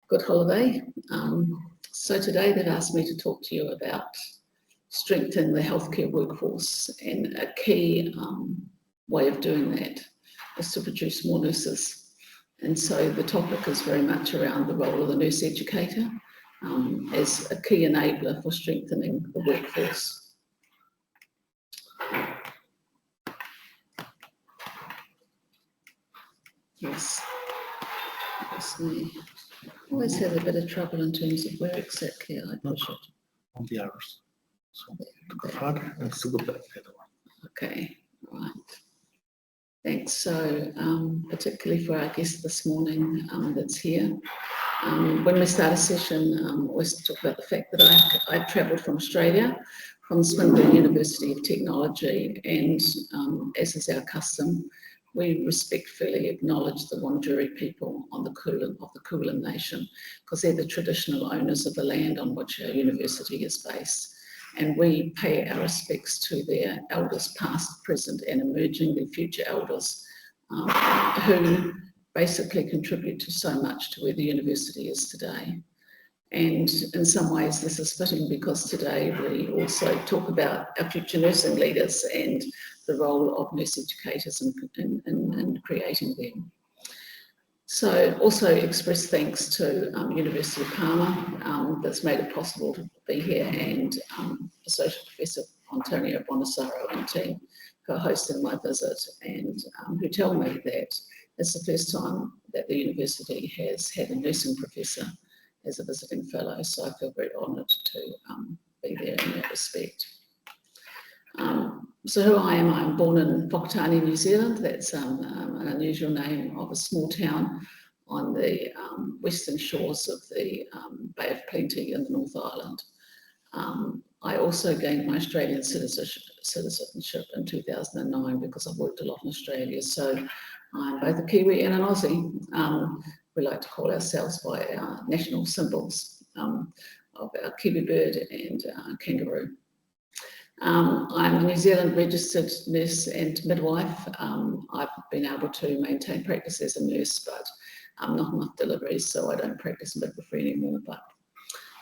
Good holiday. So today they've asked me to talk to you about strengthening the healthcare workforce, and a key way of doing that is to produce more nurses. And so the topic is very much around the role of the nurse educator as a key enabler for strengthening the workforce. Yes, that's me. Always have a bit of trouble in terms of where exactly I push it. On the arrows. So go further and to go back the other one. Okay, right. Thanks. So particularly for our guest this morning that's here, when we start a session, we always talk about the fact that I travelled from Australia, from Swinburne University of Technology, and as is our custom, we respectfully acknowledge the Wurundjeri people on the Kulin Nation, because they're the traditional owners of the land on which our university is based. And we pay our respects to their elders past, present and emerging, their future elders, who basically contribute to so much to where the university is today. And in some ways this is fitting, because today we also talk about our future nursing leaders and the role of nurse educators in creating them. So also express thanks to University of Parma that's made it possible to be here, and Associate Professor Antonio Bonasaro and team for hosting my visit, and who tell me that it's the first time that the university has had a nursing professor as a visiting fellow, so I feel very honoured to be there in that respect. So who I am, I'm born in Whakatane, New Zealand. That's an unusual name of a small town on the western shores of the Bay of Plenty in the North Island. I also gained my Australian citizenship in 2009 because I've worked a lot in Australia, so I'm both a Kiwi and an Aussie. We like to call ourselves by our national symbols of our Kiwi bird and kangaroo. I'm a New Zealand registered nurse and midwife. I've been able to maintain practice as a nurse, but not enough deliveries, so I don't practice midwifery anymore. But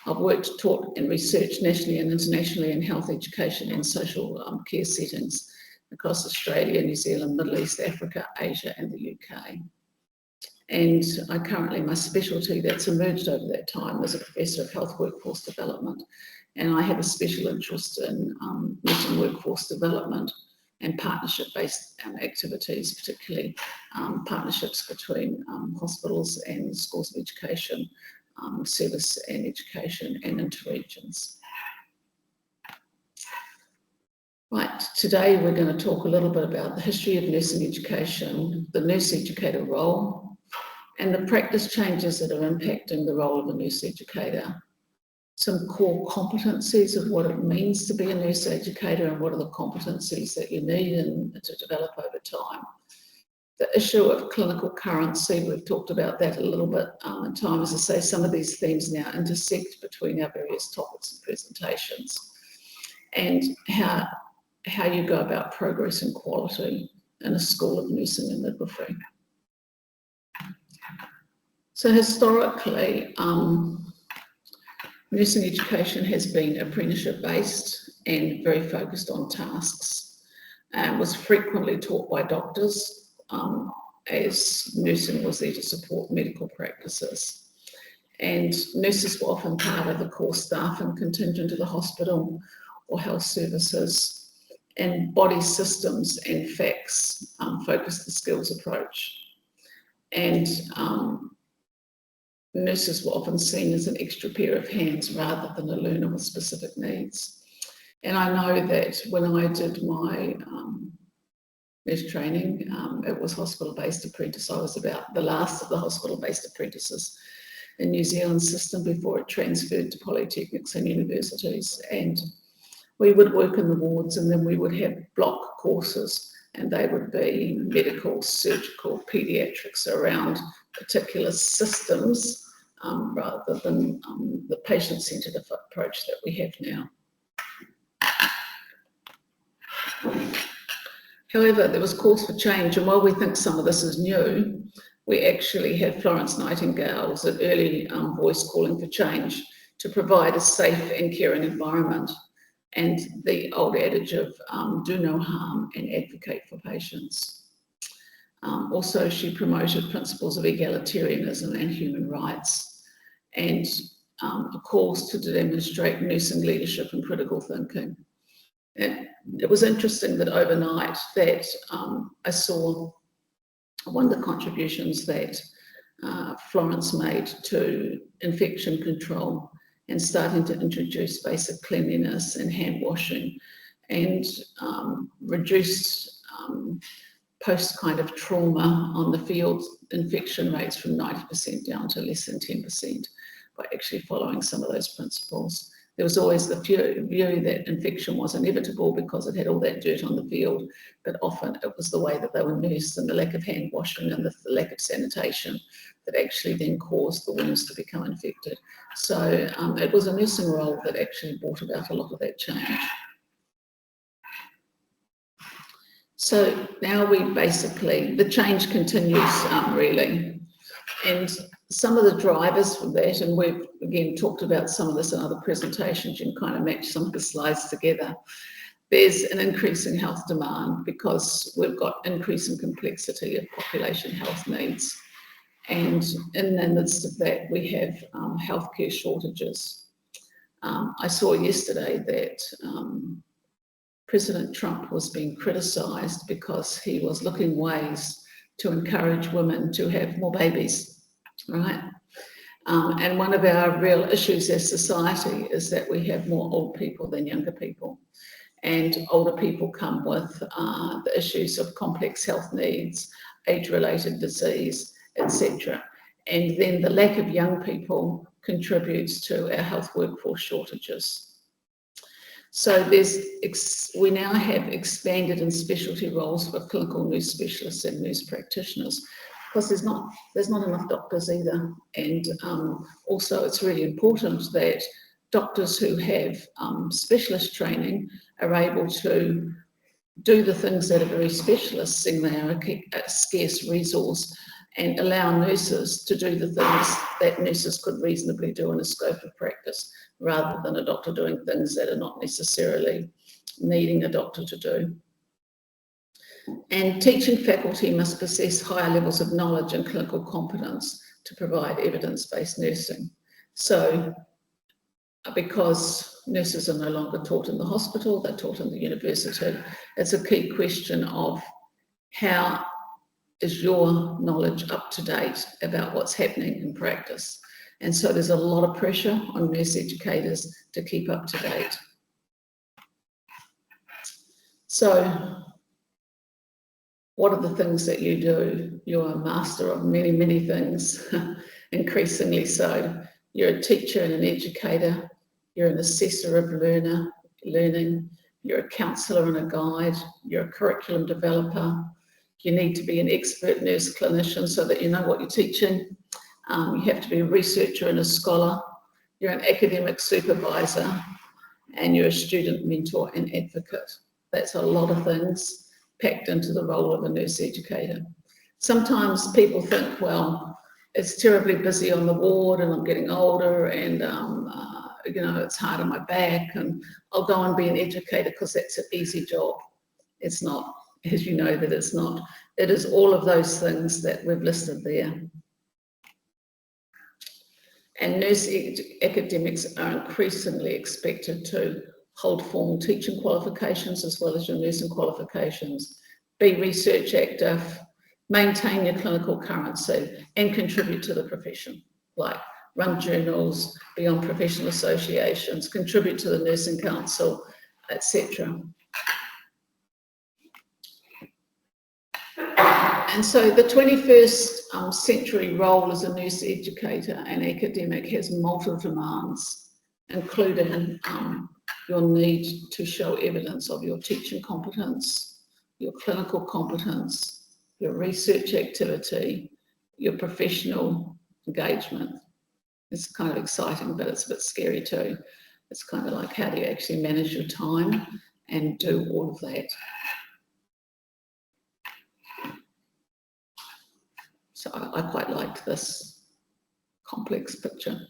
I've worked, taught and researched nationally and internationally in health education and social care settings across Australia, New Zealand, Middle East, Africa, Asia and the UK. And I currently, my specialty that's emerged over that time is a Professor of Health Workforce Development. And I have a special interest in nursing workforce development and partnership-based activities, particularly partnerships between hospitals and schools of education, service and education, and interregions. Right, today we're going to talk a little bit about the history of nursing education, the nurse educator role, and the practice changes that are impacting the role of a nurse educator. Some core competencies of what it means to be a nurse educator and what are the competencies that you need to develop over time. The issue of clinical currency, we've talked about that a little bit in time. As I say, some of these themes now intersect between our various topics and presentations, and how you go about progress and quality in a school of nursing and midwifery. So historically, nursing education has been apprenticeship-based and very focused on tasks, and was frequently taught by doctors, as nursing was there to support medical practices. And nurses were often part of the core staff and contingent of the hospital or health services, and body systems and facts focused the skills approach. And nurses were often seen as an extra pair of hands rather than a learner with specific needs. And I know that when I did my nurse training, it was hospital-based apprentice. I was about the last of the hospital-based apprentices in New Zealand's system before it transferred to polytechnics and universities. And we would work in the wards, and then we would have block courses, and they would be medical, surgical, paediatrics around particular systems rather than the patient-centred approach that we have now. However, there was cause for change, and while we think some of this is new, we actually had Florence Nightingale's early voice calling for change to provide a safe and caring environment, and the old adage of do no harm and advocate for patients. Also, she promoted principles of egalitarianism and human rights, and calls to demonstrate nursing leadership and critical thinking. And it was interesting that overnight that I saw one of the contributions that Florence made to infection control and starting to introduce basic cleanliness and hand washing and reduced post kind of trauma on the field infection rates from 90% down to less than 10% by actually following some of those principles. There was always the view that infection was inevitable because it had all that dirt on the field, but often it was the way that they were nursed and the lack of hand washing and the lack of sanitation that actually then caused the wounds to become infected. So it was a nursing role that actually brought about a lot of that change. So now we basically, the change continues really. And some of the drivers for that, and we've again talked about some of this in other presentations, you can kind of match some of the slides together. There's an increase in health demand because we've got increasing complexity of population health needs. And in the midst of that, we have healthcare shortages. I saw yesterday that President Trump was being criticised because he was looking ways to encourage women to have more babies, right? And one of our real issues as society is that we have more old people than younger people. And older people come with the issues of complex health needs, age-related disease, etc. And then the lack of young people contributes to our health workforce shortages. So we now have expanded in specialty roles for clinical nurse specialists and nurse practitioners because there's not enough doctors either. And also it's really important that doctors who have specialist training are able to do the things that are very specialist, seeing they are a scarce resource, and allow nurses to do the things that nurses could reasonably do in a scope of practice, rather than a doctor doing things that are not necessarily needing a doctor to do. And teaching faculty must possess higher levels of knowledge and clinical competence to provide evidence-based nursing. So, because nurses are no longer taught in the hospital, they're taught in the university, it's a key question of how is your knowledge up to date about what's happening in practice? And so there's a lot of pressure on nurse educators to keep up to date. So what are the things that you do? You're a master of many, many things, increasingly so. You're a teacher and an educator. You're an assessor of learning. You're a counsellor and a guide. You're a curriculum developer. You need to be an expert nurse clinician so that you know what you're teaching. You have to be a researcher and a scholar. You're an academic supervisor, and you're a student mentor and advocate. That's a lot of things packed into the role of a nurse educator. Sometimes people think, well, it's terribly busy on the ward and I'm getting older and it's hard on my back and I'll go and be an educator because that's an easy job. It's not, as you know that it's not. It is all of those things that we've listed there. And nurse academics are increasingly expected to hold formal teaching qualifications as well as your nursing qualifications, be research active, maintain your clinical currency, and contribute to the profession, like run journals, be on professional associations, contribute to the nursing council, etc. And so the 21st century role as a nurse educator and academic has multiple demands, including your need to show evidence of your teaching competence, your clinical competence, your research activity, your professional engagement. It's kind of exciting, but it's a bit scary too. It's kind of like, how do you actually manage your time and do all of that? So I quite liked this complex picture,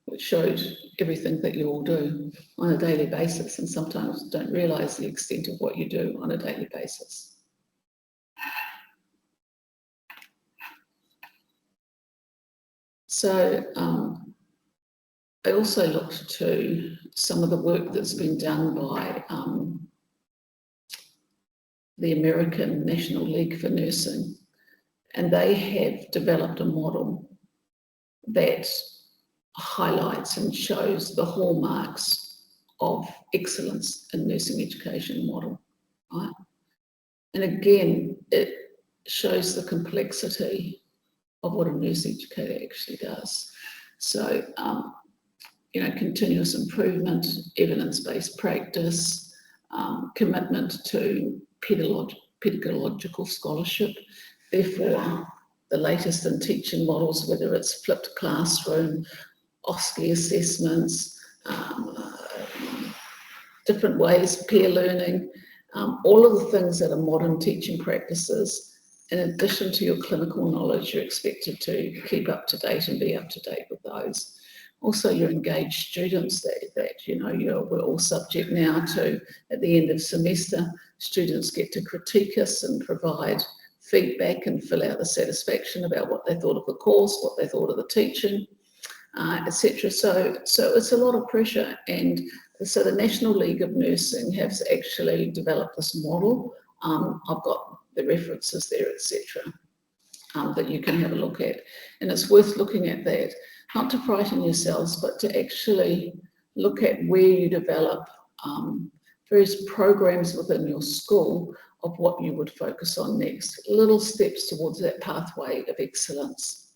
which showed everything that you all do on a daily basis, and sometimes don't realise the extent of what you do on a daily basis. So I also looked to some of the work that's been done by the American National League for Nursing, and they have developed a model that highlights and shows the hallmarks of excellence in nursing education model, right? And again, it shows the complexity of what a nurse educator actually does. So, continuous improvement, evidence-based practice, commitment to pedagogical scholarship. Therefore, the latest in teaching models, whether it's flipped classroom, OSCE assessments, different ways, peer learning, all of the things that are modern teaching practices. In addition to your clinical knowledge, you're expected to keep up to date and be up to date with those. Also, your engaged students we're all subject now to, at the end of semester, students get to critique us and provide feedback and fill out the satisfaction about what they thought of the course, what they thought of the teaching, etc. So it's a lot of pressure, and so the National League of Nursing has actually developed this model. I've got the references there, etc., that you can have a look at, and it's worth looking at that, not to frighten yourselves, but to actually look at where you develop various programs within your school of what you would focus on next, little steps towards that pathway of excellence.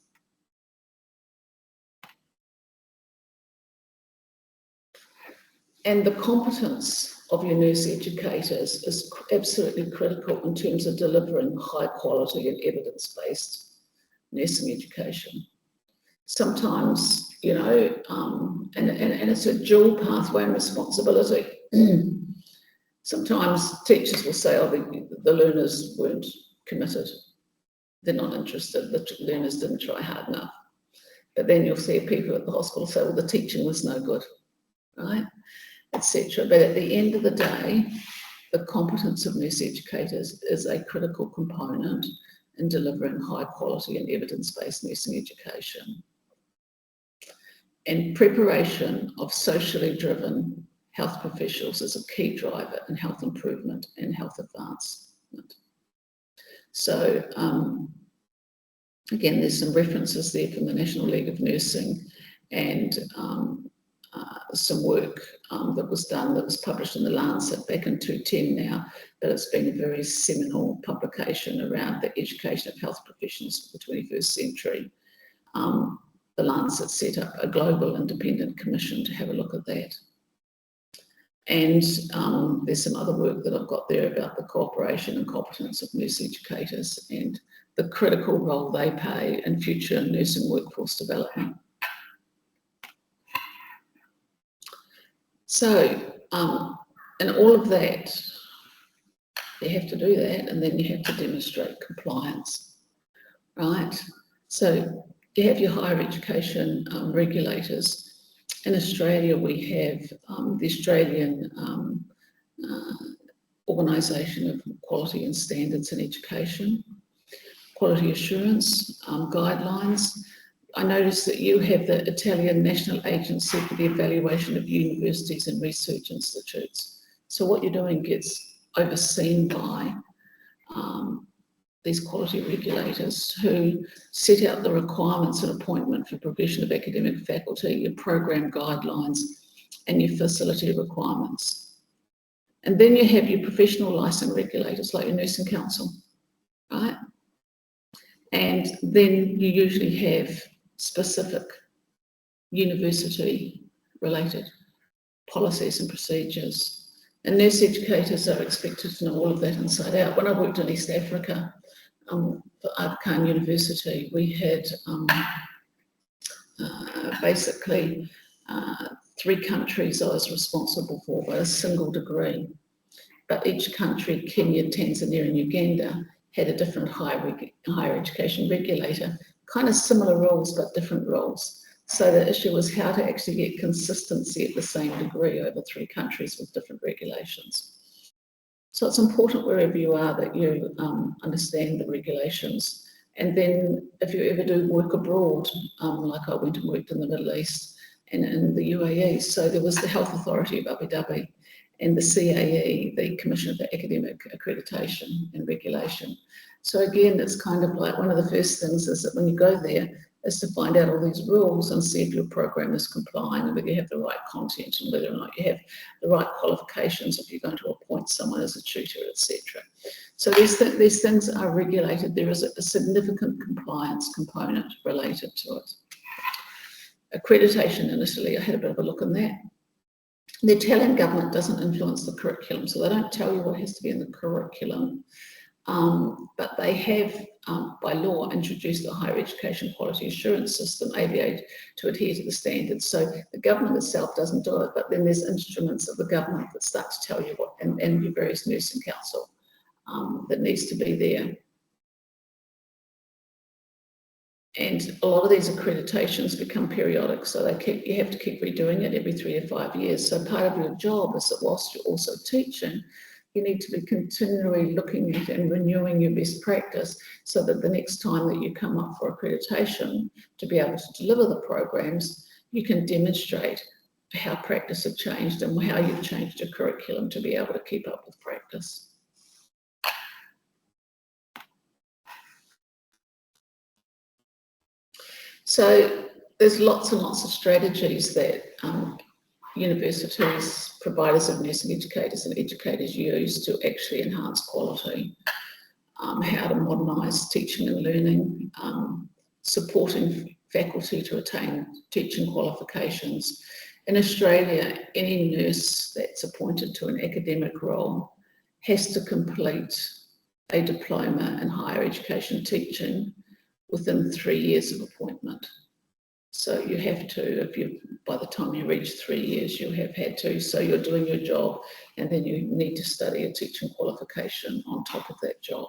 And the competence of your nurse educators is absolutely critical in terms of delivering high quality and evidence-based nursing education. Sometimes, and it's a dual pathway and responsibility. Sometimes teachers will say, oh, the learners weren't committed. They're not interested. The learners didn't try hard enough. But then you'll see people at the hospital say, well, the teaching was no good, right? Etc. But at the end of the day, the competence of nurse educators is a critical component in delivering high quality and evidence-based nursing education. And preparation of socially driven health professionals is a key driver in health improvement and health advancement. So again, there's some references there from the National League of Nursing, and some work that was done, that was published in the Lancet back in 2010 now, but it's been a very seminal publication around the education of health professionals for the 21st century. The Lancet set up a global independent commission to have a look at that. And there's some other work that I've got there about the cooperation and competence of nurse educators and the critical role they play in future nursing workforce development. So, in all of that, you have to do that, and then you have to demonstrate compliance, right? So you have your higher education regulators. In Australia, we have the Australian Organisation of Quality and Standards in Education, Quality Assurance guidelines. I noticed that you have the Italian National Agency for the Evaluation of Universities and Research Institutes. So what you're doing gets overseen by these quality regulators who set out the requirements and appointment for provision of academic faculty, your program guidelines, and your facility requirements. And then you have your professional licence regulators like your Nursing Council, right? And then you usually have specific university-related policies and procedures. And nurse educators are expected to know all of that inside out. When I worked in East Africa for Aga Khan University, we had basically 3 countries I was responsible for by a single degree. But each country, Kenya, Tanzania, and Uganda, had a different higher education regulator, kind of similar rules, but different rules. So the issue was how to actually get consistency at the same degree over 3 countries with different regulations. So it's important wherever you are that you understand the regulations. And then if you ever do work abroad, like I went and worked in the Middle East and in the UAE, so there was the Health Authority of Abu Dhabi and the CAE, the Commission for Academic Accreditation and Regulation. So again, it's kind of like one of the first things is that when you go there is to find out all these rules and see if your program is compliant and whether you have the right content and whether or not you have the right qualifications if you're going to appoint someone as a tutor, etc. So these things are regulated. There is a significant compliance component related to it. Accreditation in Italy, I had a bit of a look on that. The Italian government doesn't influence the curriculum, so they don't tell you what has to be in the curriculum, but they have, by law, introduced the Higher Education Quality Assurance System, ABA, to adhere to the standards. So the government itself doesn't do it, but then there's instruments of the government that start to tell you what, and your various nursing council that needs to be there. And a lot of these accreditations become periodic, so you have to keep redoing it every 3 to 5 years. So part of your job is that whilst you're also teaching, you need to be continually looking at and renewing your best practice so that the next time that you come up for accreditation to be able to deliver the programs, you can demonstrate how practice has changed and how you've changed your curriculum to be able to keep up with practice. So there's lots and lots of strategies that universities, providers of nursing educators and educators use to actually enhance quality, how to modernise teaching and learning, supporting faculty to attain teaching qualifications. In Australia, any nurse that's appointed to an academic role has to complete a diploma in higher education teaching within 3 years of appointment. So you have to, by the time you reach 3 years, you'll have had to, so you're doing your job and then you need to study a teaching qualification on top of that job.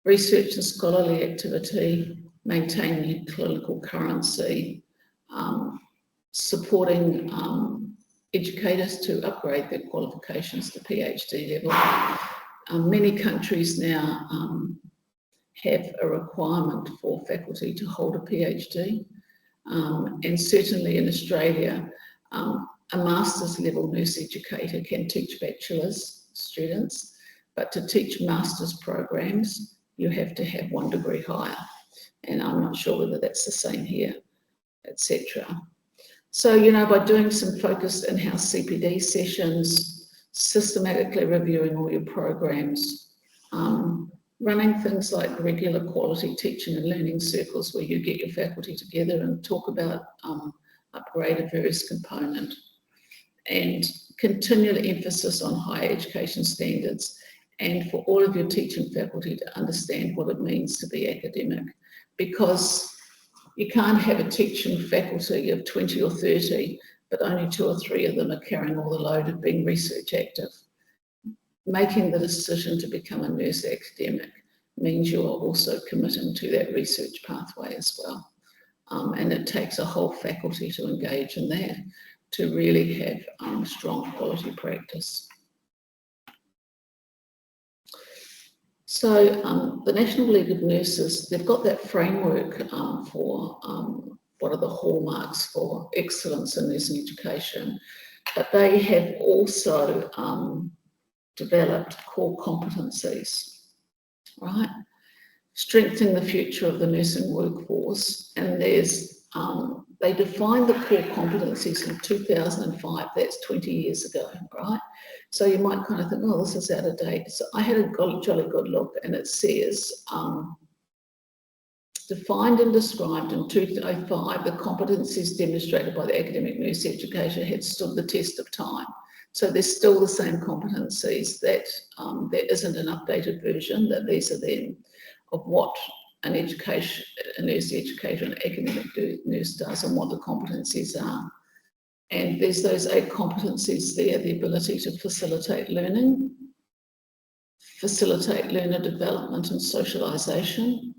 Research and scholarly activity, maintaining clinical currency, supporting educators to upgrade their qualifications to PhD level. Many countries now have a requirement for faculty to hold a PhD. And certainly in Australia, a master's level nurse educator can teach bachelor's students, but to teach master's programs, you have to have 1 degree higher. And I'm not sure whether that's the same here, etc. So, by doing some focused in-house CPD sessions, systematically reviewing all your programs, running things like regular quality teaching and learning circles where you get your faculty together and talk about upgrade of various component, and continual emphasis on higher education standards, and for all of your teaching faculty to understand what it means to be academic, because you can't have a teaching faculty of 20 or 30, but only 2 or 3 of them are carrying all the load of being research active. Making the decision to become a nurse academic means you're also committing to that research pathway as well. And it takes a whole faculty to engage in that to really have strong quality practice. So the National League of Nurses, they've got that framework for what are the hallmarks for excellence in nursing education, but they have also developed core competencies, right? Strengthening the future of the nursing workforce. And there's, they defined the core competencies in 2005, that's 20 years ago, right? So you might kind of think, oh, this is out of date. So I had a jolly good look, and it says, defined and described in 2005, the competencies demonstrated by the academic nurse educator had stood the test of time. So there's still the same competencies, that there isn't an updated version, that these are them of what a nurse educator and academic nurse does and what the competencies are. And there's those 8 competencies there: the ability to facilitate learning, facilitate learner development and socialisation,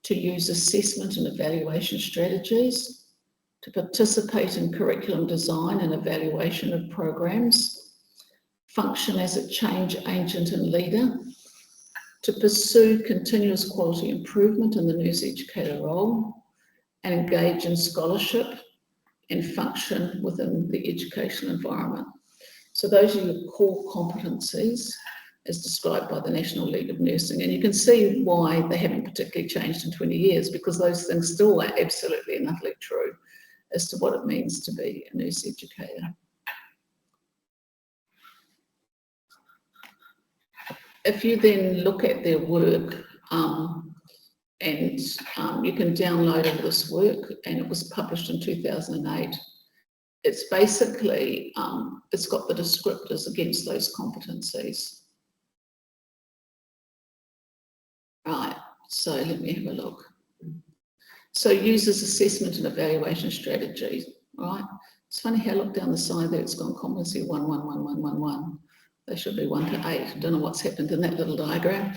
to use assessment and evaluation strategies, to participate in curriculum design and evaluation of programs, function as a change agent and leader, to pursue continuous quality improvement in the nurse educator role, and engage in scholarship and function within the educational environment. So those are your core competencies as described by the National League of Nursing. And you can see why they haven't particularly changed in 20 years, because those things still are absolutely and utterly true as to what it means to be a nurse educator. If you then look at their work, and you can download all this work, and it was published in 2008. It's basically, it's got the descriptors against those competencies. Right, so let me have a look. So users assessment and evaluation strategies, right? It's funny how I look down the side there, it's gone competency 1, 1, 1, 1, 1, 1. They should be 1 to 8. Don't know what's happened in that little diagram.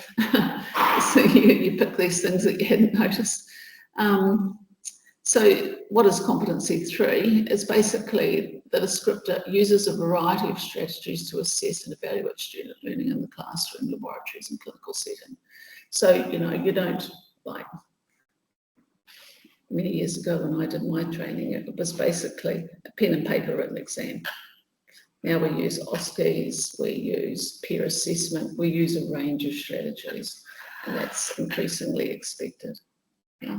So you pick these things that you hadn't noticed. So what is competency 3? It's basically the descriptor uses a variety of strategies to assess and evaluate student learning in the classroom, laboratories and clinical setting. So, you know, you don't, like many years ago when I did my training, it was basically a pen and paper written exam. Now we use OSCEs, we use peer assessment, we use a range of strategies, and that's increasingly expected. Yeah.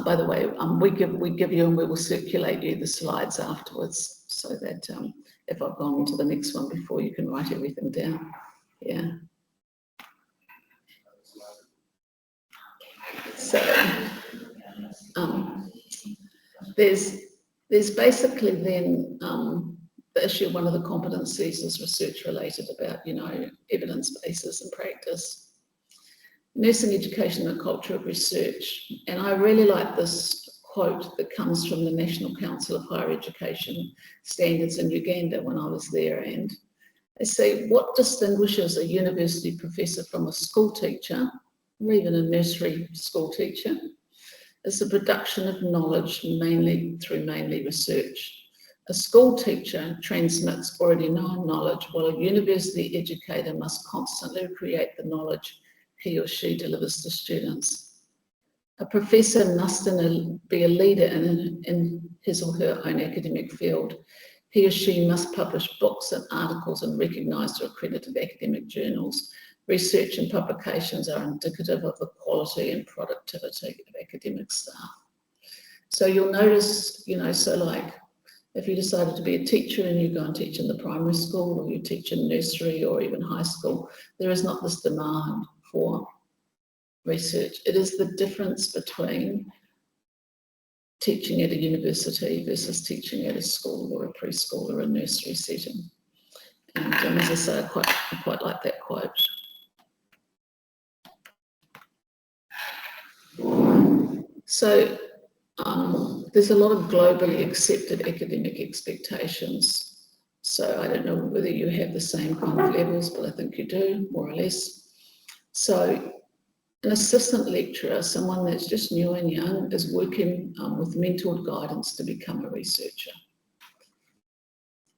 By the way, we give you and we will circulate you the slides afterwards, so that if I've gone on to the next one before, you can write everything down. Yeah. So there's basically then the issue. One of the competencies is research related about, you know, evidence bases and practice. Nursing education and culture of research. And I really like this quote that comes from the National Council of Higher Education Standards in Uganda when I was there. And they say, what distinguishes a university professor from a school teacher, or even a nursery school teacher, is the production of knowledge mainly research. A school teacher transmits already known knowledge, while a university educator must constantly create the knowledge he or she delivers to students. A professor must be a leader in his or her own academic field. He or she must publish books and articles in recognised or accredited academic journals. Research and publications are indicative of the quality and productivity of academic staff. So you'll notice, you know, so like if you decided to be a teacher and you go and teach in the primary school, or you teach in nursery or even high school, there is not this demand for research. It is the difference between teaching at a university versus teaching at a school or a preschool or a nursery setting. And as I say, I quite like that quote. So there's a lot of globally accepted academic expectations. So I don't know whether you have the same kind of levels, but I think you do, more or less. So an assistant lecturer, someone that's just new and young, is working with mentored guidance to become a researcher.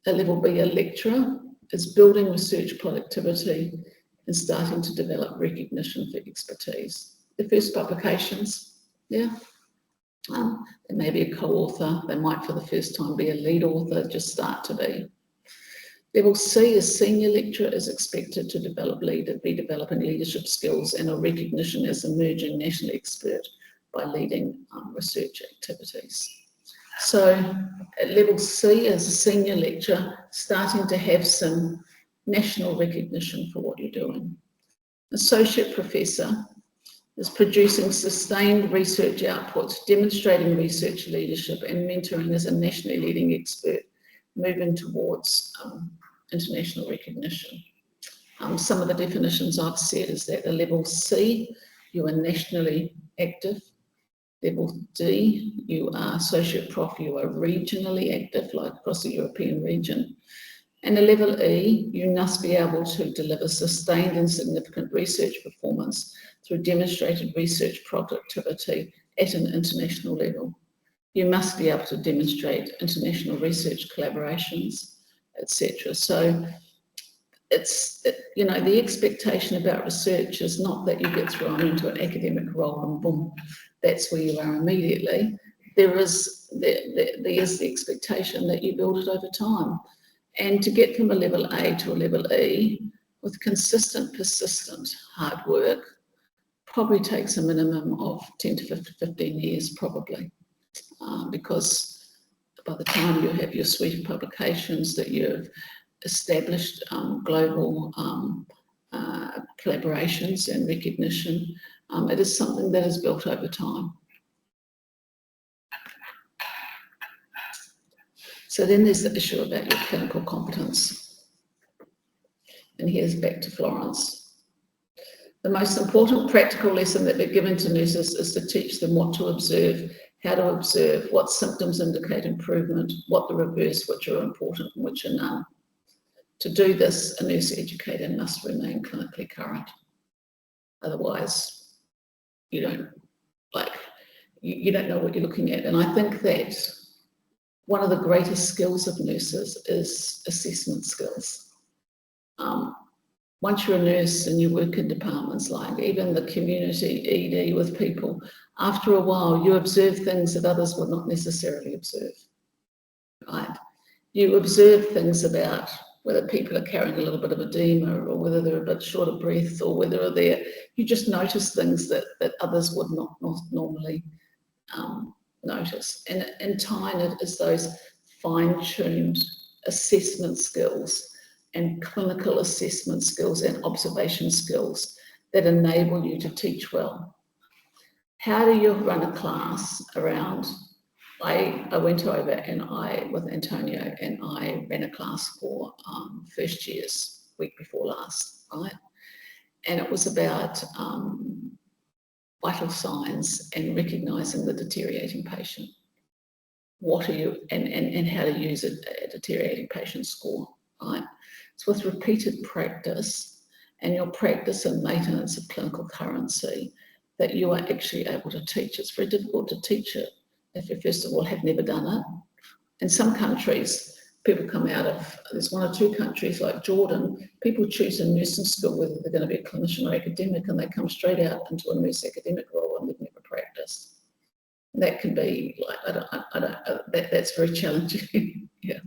A level B, a lecturer, is building research productivity and starting to develop recognition for expertise. The first publications, yeah. They may be a co-author, they might for the first time be a lead author, just start to be. Level C, a senior lecturer, is expected to be developing leadership skills and a recognition as emerging national expert by leading research activities. So at level C, as a senior lecturer, starting to have some national recognition for what you're doing. Associate professor is producing sustained research outputs, demonstrating research leadership and mentoring as a nationally leading expert, moving towards international recognition. Some of the definitions I've said is that at level C, you are nationally active. Level D, you are associate prof, you are regionally active, like across the European region. And a level E, you must be able to deliver sustained and significant research performance through demonstrated research productivity at an international level. You must be able to demonstrate international research collaborations, etc. So the expectation about research is not that you get thrown into an academic role and boom, that's where you are immediately. There is the expectation that you build it over time. And to get from a level A to a level E with consistent, persistent hard work probably takes a minimum of 10 to 15 years probably, because by the time you have your suite of publications that you've established global collaborations and recognition, it is something that is built over time. So then there's the issue about your clinical competence. And here's back to Florence. The most important practical lesson that we're given to nurses is to teach them what to observe, how to observe, what symptoms indicate improvement, what the reverse, which are important and which are none. To do this, a nurse educator must remain clinically current. Otherwise, you don't know what you're looking at. And I think that one of the greatest skills of nurses is assessment skills. Once you're a nurse and you work in departments like even the community ED with people, after a while you observe things that others would not necessarily observe, right? You observe things about whether people are carrying a little bit of edema or whether they're a bit short of breath or whether you just notice things that others would not normally notice. And in time, it is those fine-tuned assessment skills and clinical assessment skills and observation skills that enable you to teach well. How do you run a class around? I went over and with Antonio and I ran a class for first years, week before last, right? And it was about vital signs and recognising the deteriorating patient. What are you, and how to use a deteriorating patient score, right? It's with repeated practice and your practice and maintenance of clinical currency that you are actually able to teach. It's very difficult to teach it if you, first of all, have never done it. In some countries, people come out of, there's one or two countries like Jordan, people choose in nursing school whether they're going to be a clinician or academic, and they come straight out into a nurse academic role and they've never practiced. That can be like, that's very challenging. Yeah.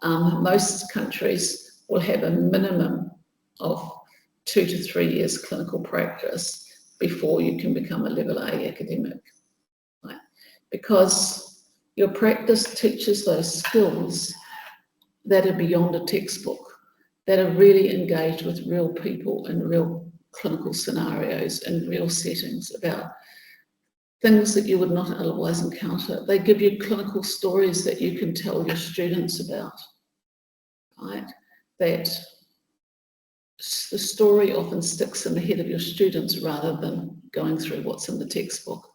Most countries will have a minimum of 2 to 3 years clinical practice before you can become a level A academic, right? Because your practice teaches those skills that are beyond a textbook, that are really engaged with real people in real clinical scenarios and real settings about things that you would not otherwise encounter. They give you clinical stories that you can tell your students about, right? That the story often sticks in the head of your students rather than going through what's in the textbook.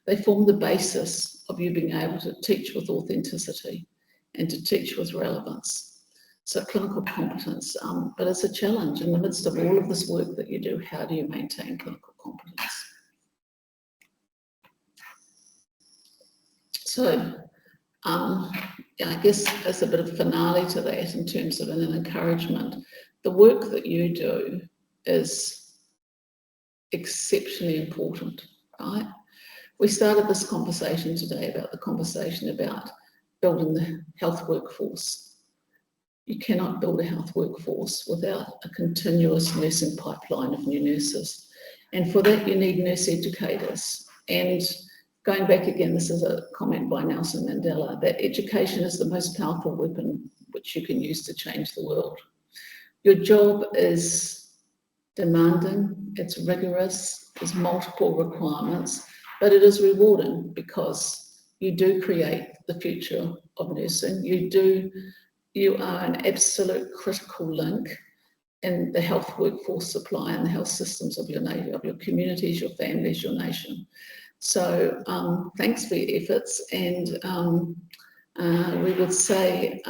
They form the basis of you being able to teach with authenticity and to teach with relevance. So clinical competence, but it's a challenge in the midst of all of this work that you do. How do you maintain clinical competence? So I guess as a bit of finale to that in terms of an encouragement, the work that you do is exceptionally important, right? We started this conversation today about the conversation about building the health workforce. You cannot build a health workforce without a continuous nursing pipeline of new nurses. And for that, you need nurse educators. And going back again, this is a comment by Nelson Mandela, that education is the most powerful weapon which you can use to change the world. Your job is demanding, it's rigorous, there's multiple requirements, but it is rewarding because you do create the future of nursing. You are an absolute critical link in the health workforce supply and the health systems of your communities, your families, your nation. So thanks for your efforts, and We would say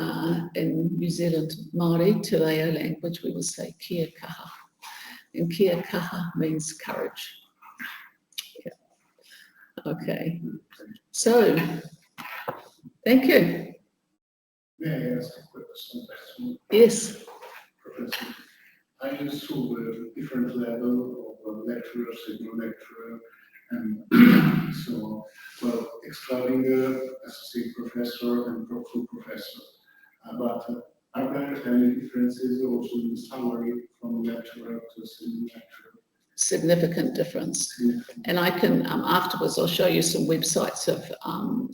in New Zealand Māori, Te Reo language, we would say kia kaha. And kia kaha means courage. Yeah. Okay. So, thank you. May I ask a question? Yes. Professor, I saw the different level of lecturer, senior lecturer, and so, well, excluding associate professor and full professor. But are there any differences also in the salary from lecturer to senior lecturer? Significant difference. And I can, afterwards, I'll show you some websites of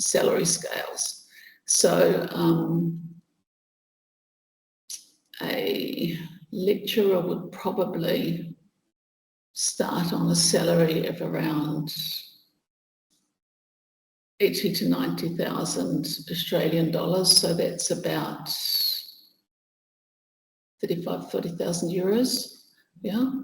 salary scales. So a lecturer would probably start on a salary of around 80 to 90,000 Australian dollars. So that's about 40,000 euros. Yeah.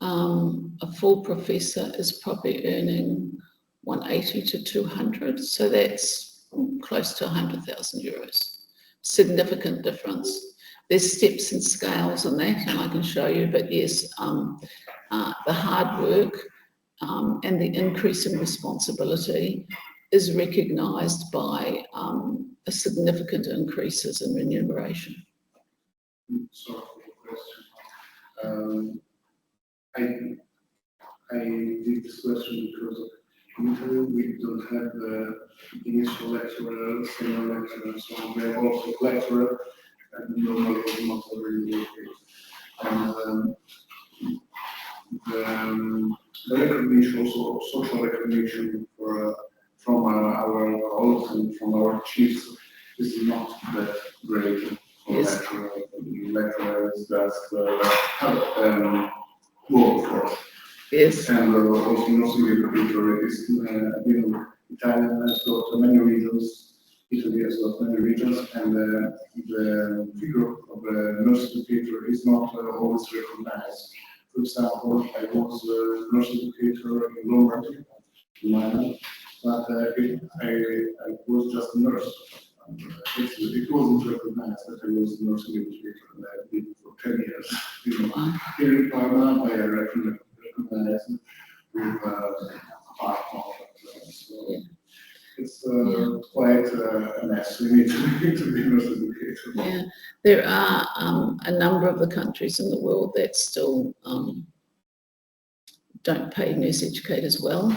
A full professor is probably earning 180 to 200. So that's close to 100,000 euros. Significant difference. There's steps and scales on that, and I can show you, but yes, the hard work and the increase in responsibility is recognised by a significant increases in remuneration. Sorry for the question. I did this question because in Italy we don't have the initial lecturer, senior lecturer, so we have also lecturer, and normally not already located. And the recognition, also social recognition from our colleagues and from our chiefs is not that great for Yes. lecturers that workforce. Yes. And also nursing educator is, Italian has got many regions, Italy has got many regions, and the figure of the nurse educator is not always recognized. For example, I was a nurse educator in Lombardy, in Milan, but I was just a nurse. It wasn't recognized that I was a nursing educator, and I did it for 10 years. Here in Parma, I recognized with a part contract. So it's quite a mess. We need to be nurse educator. Yeah, there are a number of the countries in the world that still don't pay nurse educators well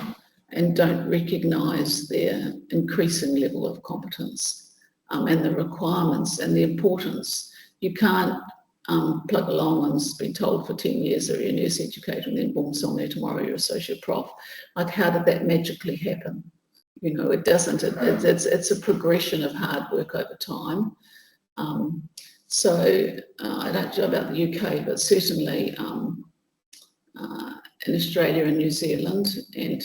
and don't recognise their increasing level of competence and the requirements and the importance. You can't plug along and been told for 10 years that you're a nurse educator and then boom, somewhere tomorrow you're associate prof. Like, how did that magically happen? You know, it doesn't. It's a progression of hard work over time. So I don't know about the UK, but certainly in Australia and New Zealand and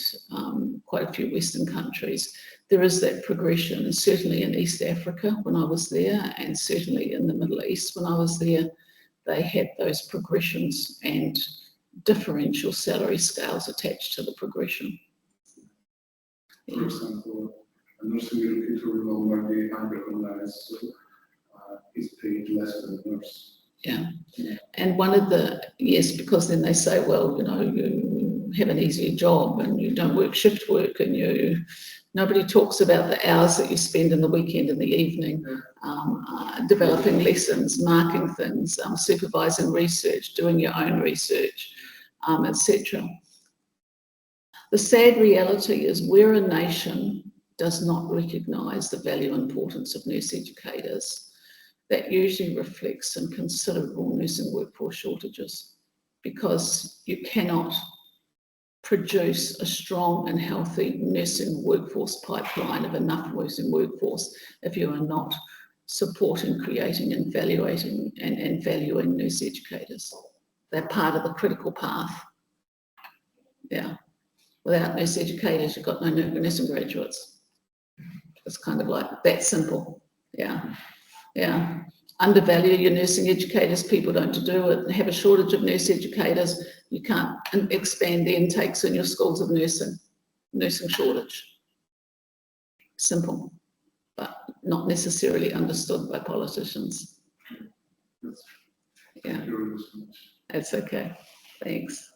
quite a few Western countries, there is that progression. And certainly in East Africa when I was there, and certainly in the Middle East when I was there, they had those progressions and differential salary scales attached to the progression. For example, a nursing educator will normally unrecognized, so is paid less than a nurse. Yeah. And one of the, yes, because then they say, well, you know, you have an easier job and you don't work shift work and nobody talks about the hours that you spend in the weekend and the evening, developing lessons, marking things, supervising research, doing your own research, etc. The sad reality is where a nation does not recognise the value and importance of nurse educators, that usually reflects in considerable nursing workforce shortages, because you cannot produce a strong and healthy nursing workforce pipeline of enough nursing workforce if you are not supporting, creating and evaluating and valuing nurse educators. They're part of the critical path. Yeah. Without nurse educators, you've got no nursing graduates. It's kind of like that simple. Yeah. Yeah. Undervalue your nursing educators, people don't do it. Have a shortage of nurse educators, you can't expand the intakes in your schools of nursing shortage. Simple. but not necessarily understood by politicians. That's, Yeah, thank you very much. that's okay. Thanks.